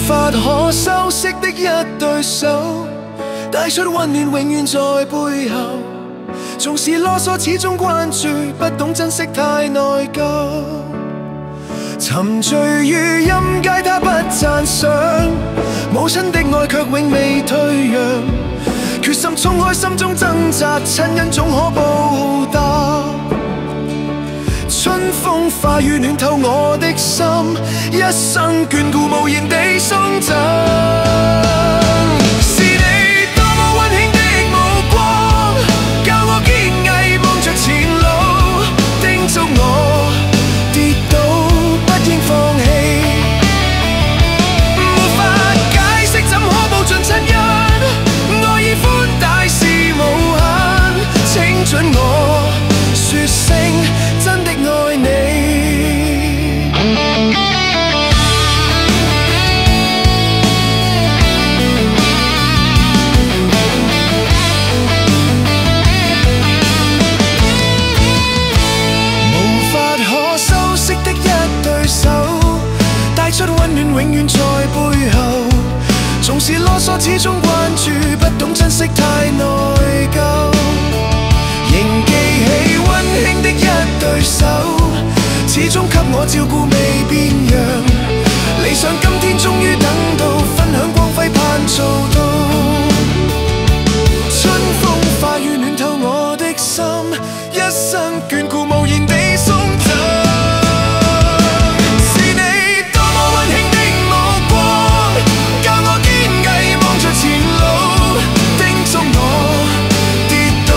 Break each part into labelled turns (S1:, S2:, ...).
S1: 法可修飾的一對手，帶出溫暖永遠在背後。縱使囉嗦始終關注，不懂珍惜太內疚。沉醉於音階他不讚賞，母親的愛卻永未退讓。決心衝開心中掙扎，親恩總可報答。春風化雨暖透我的心，一生眷顧無言地送贈。是你多麼溫馨的目光，教我堅毅望着前路，叮囑我跌倒不應放棄。沒法解釋怎可報盡親恩，愛意寬大是無限，請准我說聲真的愛你。無法可修飾的一對手，帶出溫暖永遠在背後。縱使囉嗦始終關注，不懂珍惜太內疚。仍記起溫馨的一對手，始終給我照顧未變樣。理想今天終於等到，分享光輝盼做到。春風化雨暖透我的心，一生眷顧無言地送贈。是你多麼溫馨的目光，教我堅毅望着前路，叮囑我跌倒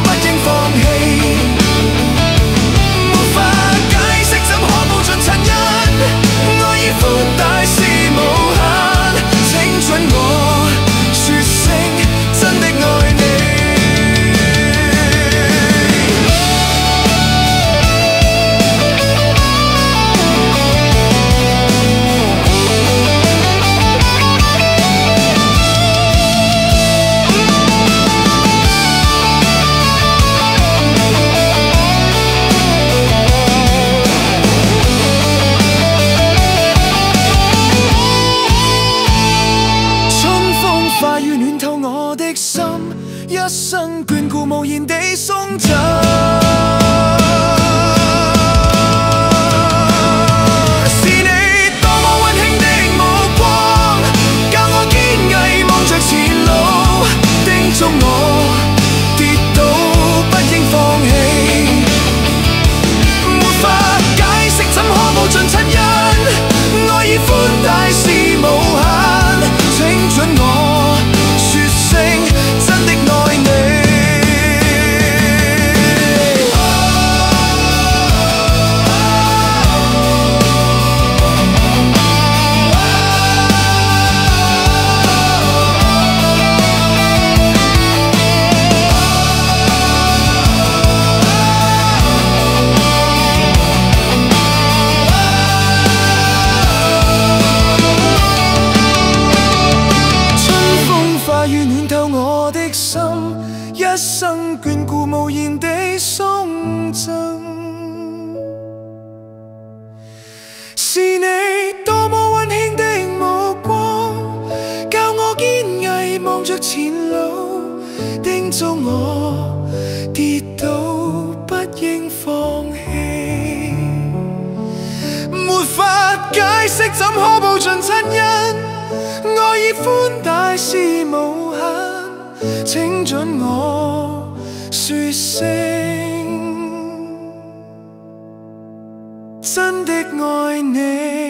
S1: 不應放棄。沒法解釋怎可報盡親恩，愛意寬大是無限，請准我說聲真的愛你。一生眷顧無言地送贈。是你多麼溫馨的目光，教我堅毅望着前路，叮囑我跌倒不應放棄。沒法解釋怎可報盡親恩，愛意寬大是無限，請准我說聲真的愛你。一生眷顧無言地送贈。是你多麼溫馨的目光，教我堅毅望着前路，叮囑我跌倒不應放棄。沒法解釋怎可報盡親恩，愛意寬大是無限，請准我說聲真的愛你。